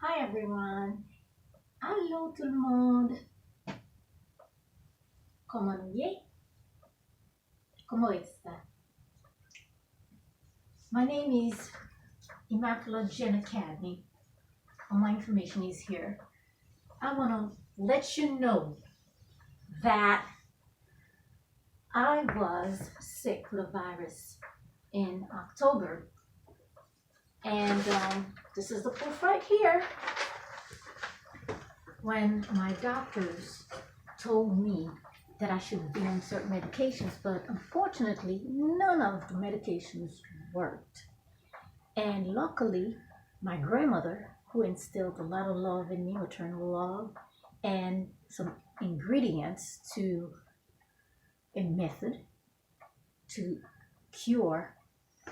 Hi everyone. Allô tout le monde. Comment vous allez? Comment está? My name is Immaculate Jen Academy. All my information is here. I want to let you know that I was sick with a virus in October. And this is the proof right here. When my doctors told me that I should be on certain medications, but unfortunately, none of the medications worked. And luckily, my grandmother, who instilled a lot of love in me, maternal love, and some ingredients to a method to cure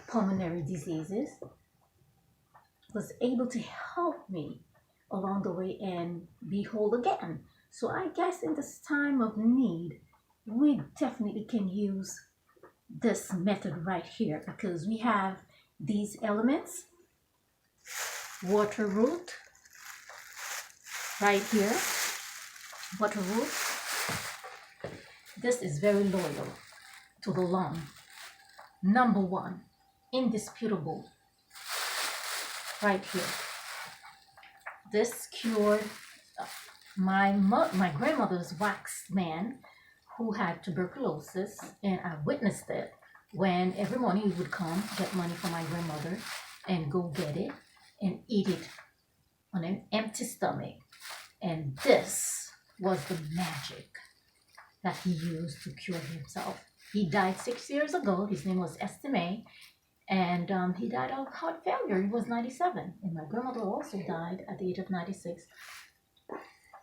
pulmonary diseases, was able to help me along the way and be whole again. So I guess in this time of need, we definitely can use this method right here because we have these elements, water root right here, water root. This is very loyal to the lung. Number one, indisputable, right here. This cured my grandmother's wax man who had tuberculosis, and I witnessed it when every morning he would come get money from my grandmother and go get it and eat it on an empty stomach. And this was the magic that he used to cure himself. He died 6 years ago. His name was Estime, and he died of heart failure. He was 97. And my grandmother also died at the age of 96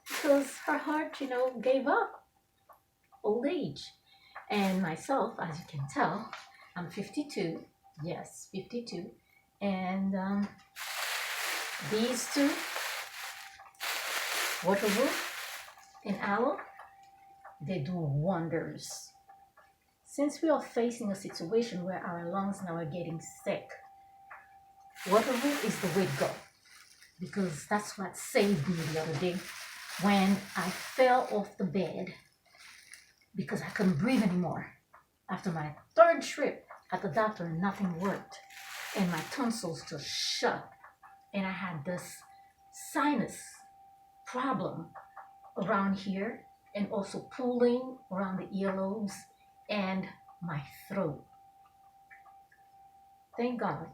because her heart, gave up. Old age. And myself, as you can tell, I'm 52. Yes, 52. And these two, water root and aloe, they do wonders. Since we are facing a situation where our lungs now are getting sick, water root is the way to go. Because that's what saved me the other day when I fell off the bed because I couldn't breathe anymore. After my third trip at the doctor, nothing worked. And my tonsils just shut. And I had this sinus problem around here and also pulling around the earlobes and my throat. Thank God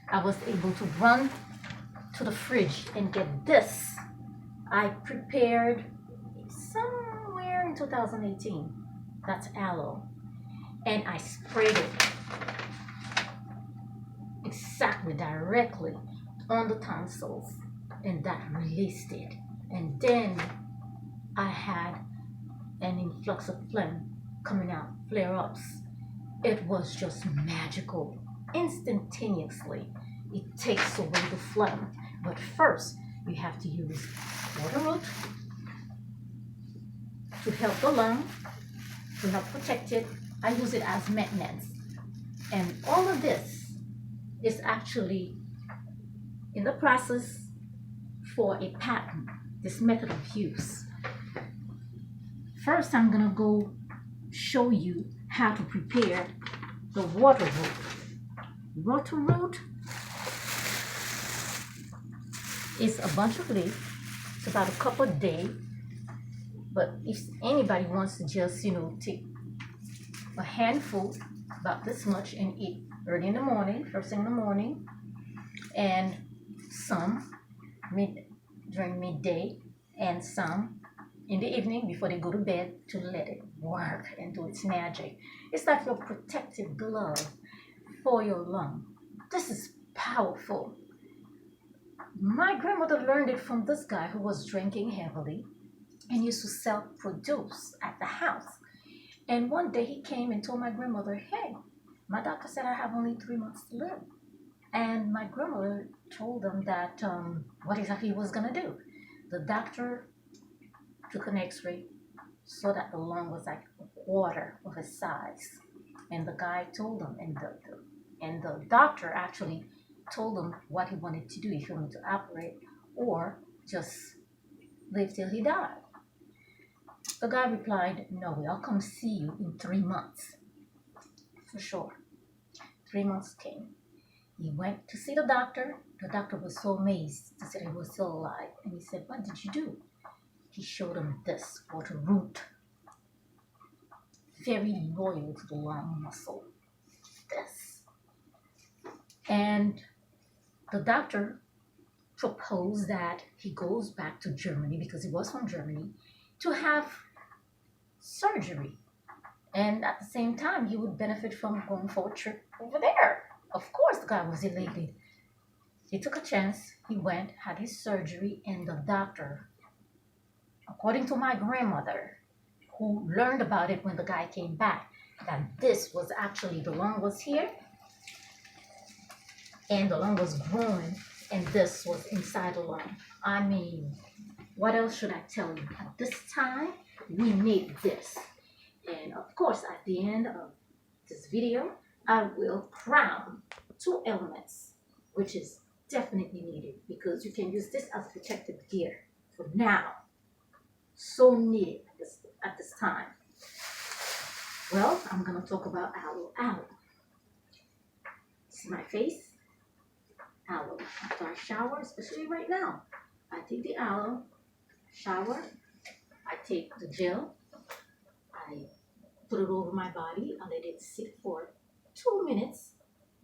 I was able to run to the fridge and get this. I prepared somewhere in 2018. That's aloe. And I sprayed it exactly directly on the tonsils, and that released it. And then I had an influx of phlegm coming out, flare ups. It was just magical. Instantaneously, it takes away the phlegm. But first, you have to use water root to help the lung, to help protect it. I use it as maintenance. And all of this is actually in the process for a patent, this method of use. First, I'm gonna go show you how to prepare the water root. Water root is a bunch of leaves. It's about a cup a day. But if anybody wants to just, take a handful, about this much, and eat early in the morning, first thing in the morning, and some during midday, and some in the evening before they go to bed to let it work and do its magic. It's like your protective glove for your lung. This is powerful. My grandmother learned it from this guy who was drinking heavily and used to self-produce at the house. And one day he came and told my grandmother, hey, my doctor said I have only 3 months to live. And my grandmother told him that what exactly he was going to do. The doctor took an x-ray, saw that the lung was like a quarter of his size. And the guy told him, and the doctor actually told him what he wanted to do, if he wanted to operate or just live till he died. The guy replied, "No, I'll come see you in 3 months." For sure. 3 months came. He went to see the doctor. The doctor was so amazed to see that he was still alive. And he said, "What did you do?" He showed him this water root. Very loyal to the lung muscle. This. And the doctor proposed that he goes back to Germany, because he was from Germany, to have surgery. And at the same time, he would benefit from going for a trip over there. Of course, the guy was elated. He took a chance. He went, had his surgery, and the doctor, according to my grandmother, who learned about it when the guy came back, that this was actually, the lung was here, and the lung was growing, and this was inside the lung. I mean, what else should I tell you? At this time, we need this. And of course, at the end of this video, I will crown 2 elements, which is definitely needed, because you can use this as protective gear for now. So needed at this time. Well, I'm going to talk about aloe. Aloe. See my face? Aloe. After I shower, especially right now, I take the aloe, shower, I take the gel, I put it over my body, I let it sit for 2 minutes,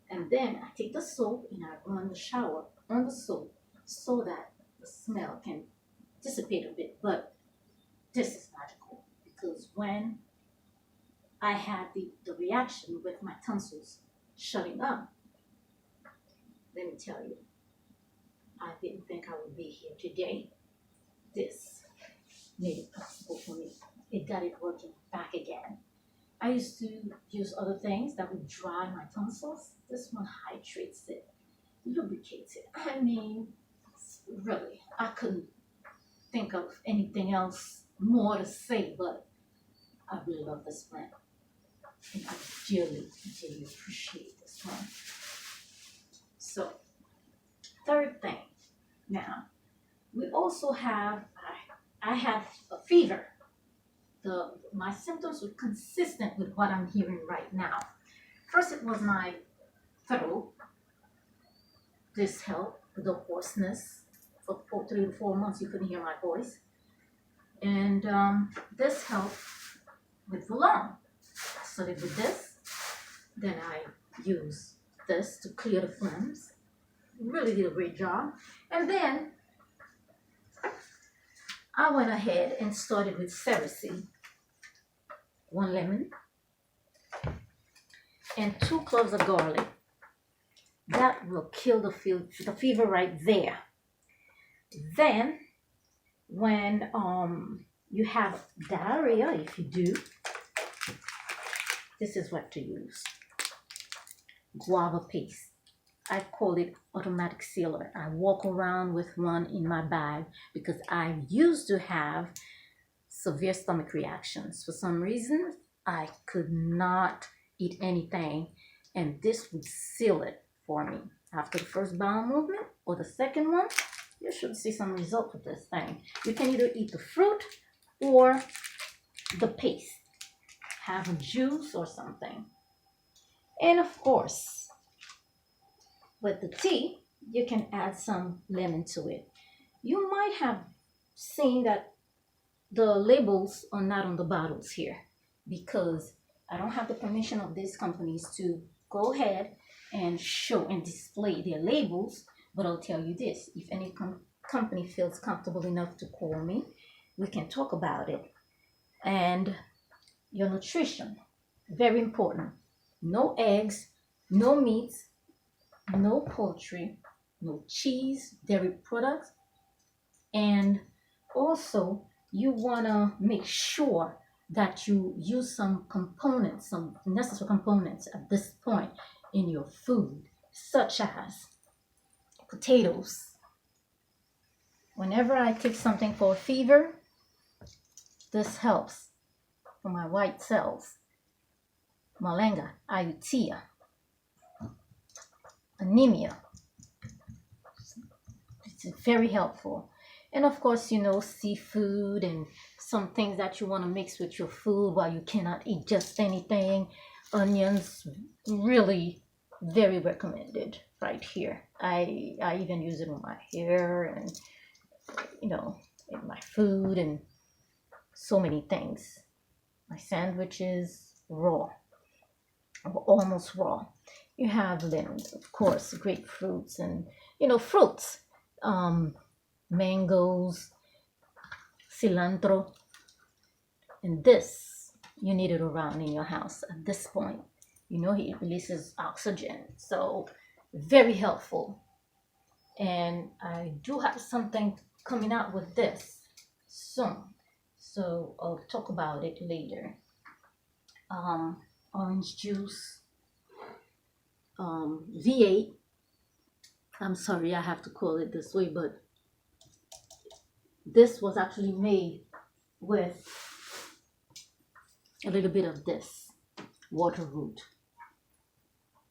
and then I take the soap and I run the shower on the soap so that the smell can dissipate a bit. But this is magical, because when I had the reaction with my tonsils shutting up, let me tell you, I didn't think I would be here today. This made it possible for me. It got it working back again. I used to use other things that would dry my tonsils. This one hydrates it, lubricates it. I mean, really, I couldn't think of anything else more to say, but I really love this plant. And I dearly, dearly appreciate this one. So, third thing. Now, we also have, I have a fever. My symptoms were consistent with what I'm hearing right now. First, it was my throat. This helped with the hoarseness. For 3 to 4 months, you couldn't hear my voice. And this helped with the lung. I started with this. Then I used this to clear the phlegms. Really did a great job. And then I went ahead and started with Cerasee. 1 lemon and 2 cloves of garlic. That will kill the fever right there. Then, when you have diarrhea, if you do, this is what to use. Guava paste. I call it automatic sealer. I walk around with one in my bag because I used to have severe stomach reactions. For some reason, I could not eat anything, and this would seal it for me. After the first bowel movement or the second one, you should see some result with this thing. You can either eat the fruit or the paste. Have a juice or something. And of course, with the tea, you can add some lemon to it. You might have seen that the labels are not on the bottles here, because I don't have the permission of these companies to go ahead and show and display their labels. But I'll tell you this, if any company feels comfortable enough to call me, we can talk about it. And your nutrition, very important. No eggs, no meats, no poultry, no cheese, dairy products. And also, you want to make sure that you use some components, some necessary components at this point in your food, such as potatoes. Whenever I take something for a fever, this helps for my white cells. Malanga, ayutia, anemia, It's very helpful. And of course, seafood and some things that you want to mix with your food while you cannot eat just anything. Onions, really very recommended right here. I even use it on my hair and in my food and so many things. My sandwiches, raw, or almost raw. You have lemons, of course, grapefruits, and fruits, mangoes, cilantro, and this you need it around in your house at this point. It releases oxygen, so very helpful. And I do have something coming out with this soon, so I'll talk about it later. Orange juice, V8. I'm sorry I have to call it this way, but this was actually made with a little bit of this water root.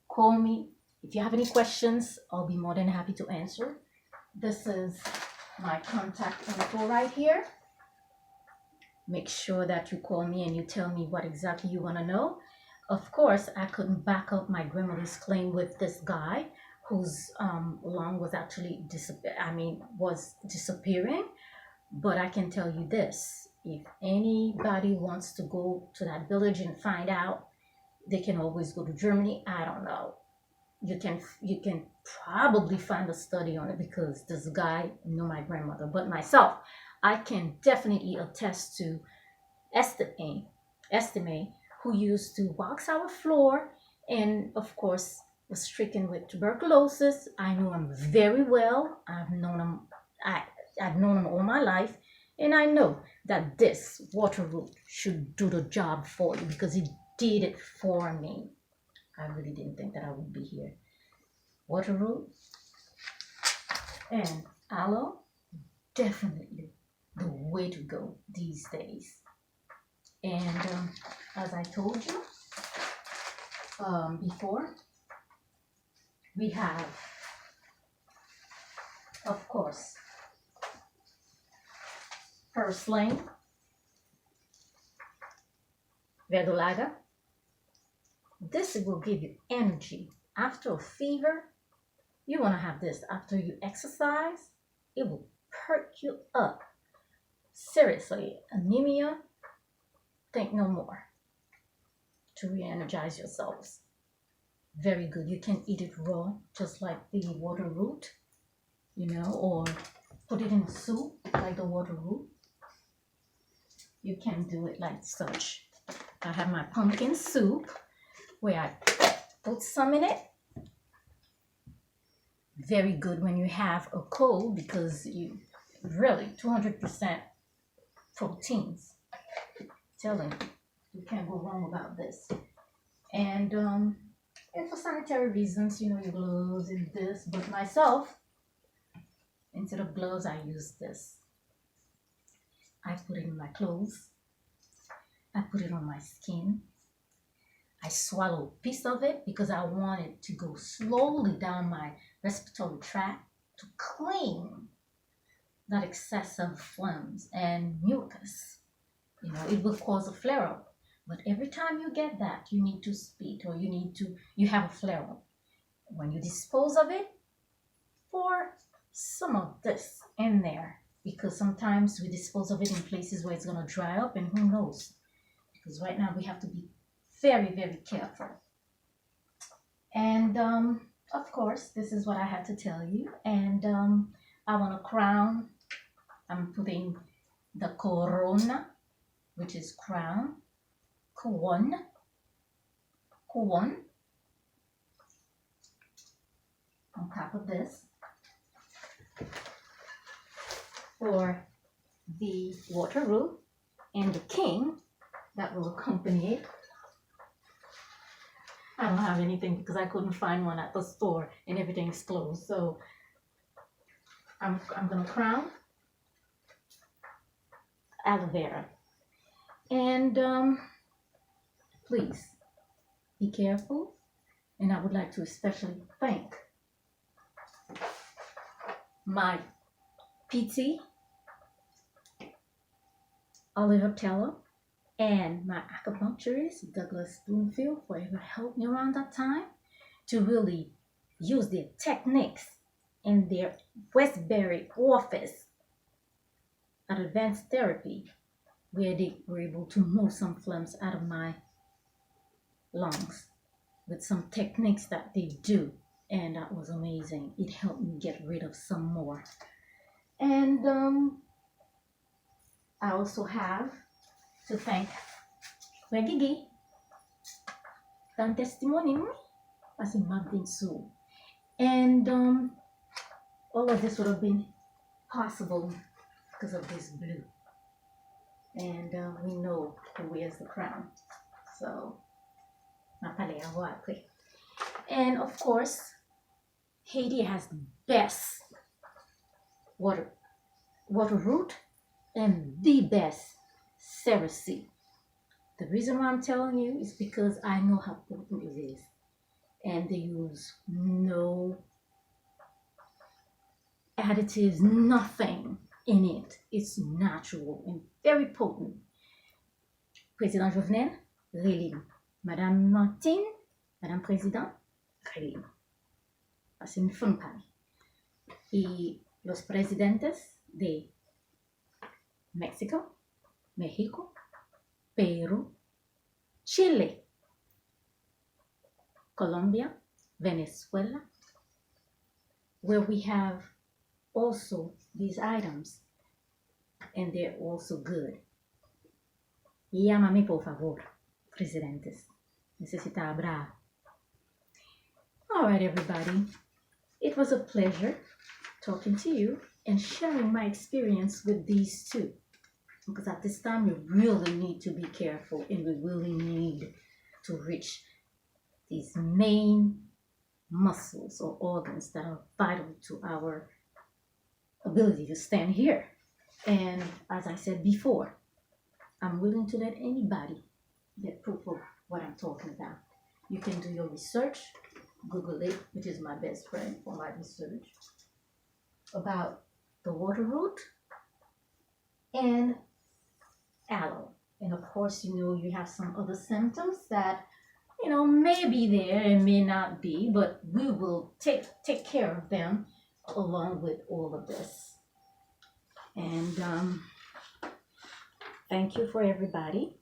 Call me if you have any questions. I'll be more than happy to answer. This is my contact info right here. Make sure that you call me and you tell me what exactly you want to know. Of course, I couldn't back up my grandmother's claim with this guy whose lung was actually disappearing. But I can tell you this: if anybody wants to go to that village and find out, they can always go to Germany. I don't know. You can probably find a study on it because this guy knew my grandmother. But myself, I can definitely attest to Estimate, who used to box our floor and, of course, was stricken with tuberculosis. I know him very well. I've known him all my life, and I know that this water root should do the job for you because he did it for me. I really didn't think that I would be here. Water root and aloe, definitely the way to go these days. And as I told you before, we have, of course, purslane, verdolaga. This will give you energy. After a fever, you want to have this. After you exercise, it will perk you up. Seriously, anemia, think no more. To re-energize yourselves. Very good. You can eat it raw, just like the water root, or put it in a soup, like the water root. You can do it like such. I have my pumpkin soup, where I put some in it. Very good when you have a cold because you really 200% proteins. Telling you can't go wrong about this. And for sanitary reasons, your gloves and this. But myself, instead of gloves, I use this. I put it in my clothes. I put it on my skin. I swallow a piece of it because I want it to go slowly down my respiratory tract to clean that excessive phlegms and mucus. It will cause a flare-up. But every time you get that, you need to spit or you have a flare-up. When you dispose of it, pour some of this in there. Because sometimes we dispose of it in places where it's going to dry up and who knows. Because right now we have to be very, very careful. And of course, this is what I had to tell you. And I want to crown. I'm putting the corona, which is crown, kuon, on top of this for the water root and the king that will accompany it. I don't have anything because I couldn't find one at the store and everything's closed. So I'm going to crown aloe vera. And please be careful. And I would like to especially thank my PT, Oliver Teller, and my acupuncturist, Douglas Spoonfield, forever helped me around that time to really use their techniques in their Westbury office at Advanced Therapy, where they were able to move some phlegms out of my lungs with some techniques that they do. And that was amazing. It helped me get rid of some more. And I also have to thank Gigi, dan testimony as in Magdin Su. And all of this would have been possible because of this blue. And we know who wears the crown. So, and of course, Haiti has the best water root and the best cerasee. The reason why I'm telling you is because I know how potent it is. And they use no additives, nothing in it. It's natural and very potent. Président Jovenel, Rélim. Madame Martine, Madame Président, Rélim. C'est une fun party. Y los presidentes de México, Perú, Chile, Colombia, Venezuela, where we have also these items, and they're also good. Llámame por favor, presidentes. Necesita hablar. All right, everybody. It was a pleasure talking to you and sharing my experience with these two. Because at this time, we really need to be careful and we really need to reach these main muscles or organs that are vital to our ability to stand here. And as I said before, I'm willing to let anybody get proof of what I'm talking about. You can do your research, Google it, which is my best friend for my research, about the water root and aloe. And of course, you have some other symptoms that, may be there and may not be, but we will take care of them along with all of this. And thank you for everybody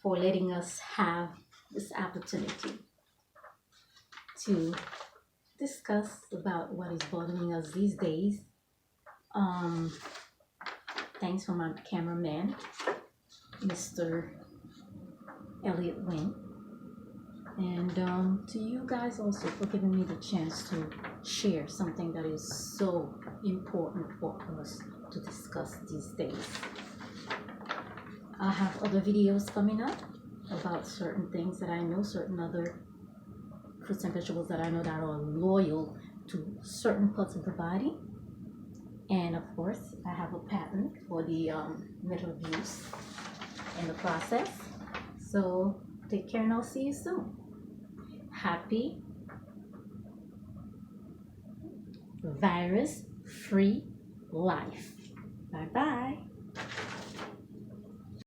for letting us have this opportunity to discuss about what is bothering us these days. Thanks for my cameraman, Mr. Elliot Wynn. And to you guys also for giving me the chance to share something that is so important for us to discuss these days. I have other videos coming up about certain things that I know, certain other fruits and vegetables that I know that are loyal to certain parts of the body. And of course, I have a patent for the metal abuse in the process. So take care and I'll see you soon. Happy virus-free life. Bye-bye.